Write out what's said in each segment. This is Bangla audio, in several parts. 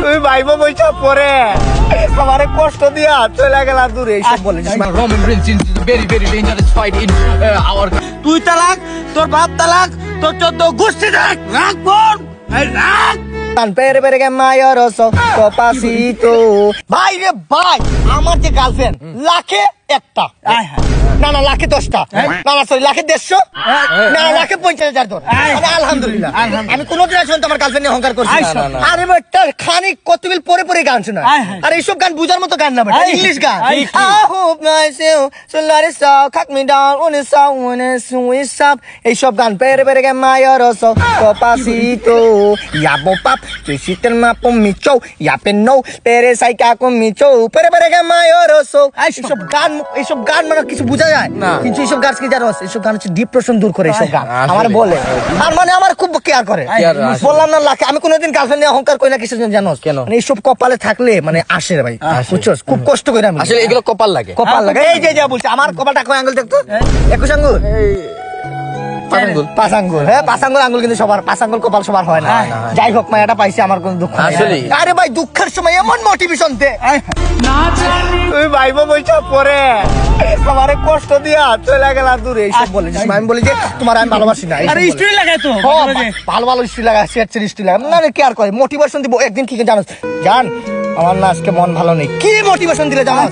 তুই ভাইবো বইটা পরে আমারে কষ্ট দিয়া চলে গেলা দূরে এইসব বলিস। Roman Reigns is a very dangerous fight in our. তুই তালাক, তোর বাপ তালাক, তোর 14 গোষ্ঠী তালাক, রাখ বোন, রাখ। Pero que mayoroso, papacito. ভাই রে ভাই, আমার যে গার্লফ্রেন্ড লাখে একটা, না না লাখে 10টা, না না সরি লাখে 150, না লাখে 50,000 তোর। আলহামদুলিল্লাহ আমি কোনোদিন আসলে তোমার গার্লফ্রেন্ড নিয়ে অহংকার করছি না। আরে বেটা খানিক কতবিল পরে পরে গান শোনা, আর এইসব গান বুঝার মতো গান না বেটা, ইংলিশ গান। I hope myself so let it stop, cut me down on the sound when it's switch up. এইসব গান pero que mayoroso, papacito. Ya pop Chisitel mapo micho, ya peno, Perez hay caco micho, pero que mayoroso. এইসব গান মানে কিছু বোঝা যায় না, কিন্তু এইসব গান কি জানো, এইসব গান হচ্ছে ডিপ্রেশন দূর করে। এইসব গান আমার বলে, আর মানে আমার খুব কেয়ার করে। বললাম না লাখে, আমি কোনোদিন গার্লফ্রেন্ড নিয়ে অহংকার করি না। কিছু জানো মানে এইসব কপালে থাকলে মানে আসে রে ভাই, বুঝছস? খুব কষ্ট করে আমি, আসলে এগুলো কপাল লাগে, কপাল লাগে। এই যে যা বলছি, আমার কপালটা কয় আঙ্গুল দেখতো? 21 আঙ্গুল, 5 আঙ্গুল। হ্যাঁ 5 আঙ্গুল আঙ্গুল, কিন্তু সবার 5 আঙ্গুল কপাল সবার হয় না। যাই হোক মা, এটা পাইছি, আমার কোনো দুঃখ নেই। আরে ভাই দুঃখের সময় এমন মোটিভেশন দে, তুই ভাইবো বইটা পরে আমারে কষ্ট দিয়া চলে গেলা দূরে এইসব বলিস। আমি বলি যে তোমার আমি ভালোবাসি না। আরে স্টোরি লাগাই তো, ভালো ভালো স্টোরি লাগা, শেয়ার স্টোরি লাগা, না কেয়ার করে, মোটিভেশন দিব। একদিন কি জানো জান, আমার না আজকে মন ভালো নেই, কি মোটিভেশন দিলে জানো?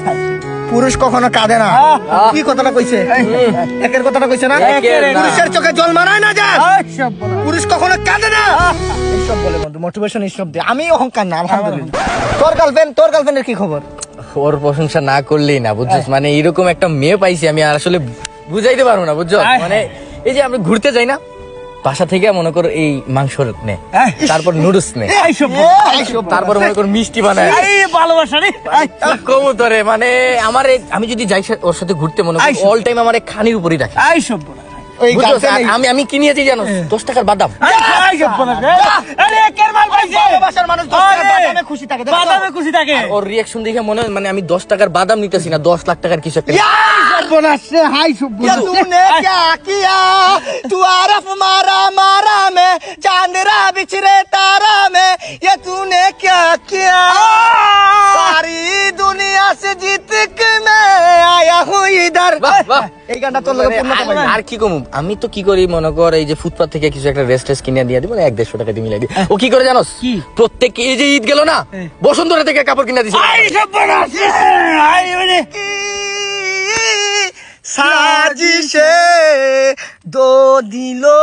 পুরুষ কখনো কাঁদে না। কি কথাটা কইছে? একের কথাটা কইছে না? পুরুষের চোখে জল মারায় না যায়, পুরুষ কখনো কাঁদে না। এইসব বলে বন্ধু মোটিভেশন, এইসব দিয়ে আমি অহংকার না। আলহামদুলিল্লাহ। তোর গার্লফ্রেন্ডের কি খবর? ওর প্রশংসা না করলেই না, বুঝছিস? মানে এরকম একটা মেয়ে পাইছি আমি, আর আসলে বুঝাইতে পারবো না, বুঝছো? মানে এই যে আমরা ঘুরতে যাই না, বাসা থেকে মনে করো এই মাংস নে, তারপর নুডলস নে, তারপর মনে করো মিষ্টি বানায়, ভালোবাসা রে কবুতরে। মানে আমার আমি যদি যাই ওর সাথে ঘুরতে, মনে করি অল টাইম আমার খানির উপরই রাখে। আমি কি নিয়েছি জানো? 10 টাকার বাদাম। ওর রিয়াকশন দেখে মনে হয় মানে আমি 10 টাকার বাদাম নিতেছি না, 10 লাখ টাকার কিছু একটা। আর কি কম, আমি তো কি করি মনে কর, এই যে ফুটপাথ থেকে কিছু একটা রেস্ট কিনে দিয়ে দিব, 100-150 টাকা দিয়ে মিলাই দিই। ও কি করে জানোস? প্রত্যেক এই যে ঈদ গেল না, বসুন্ধরা থেকে কাপড় কিনে দিছে। সাজিশে দো দিলো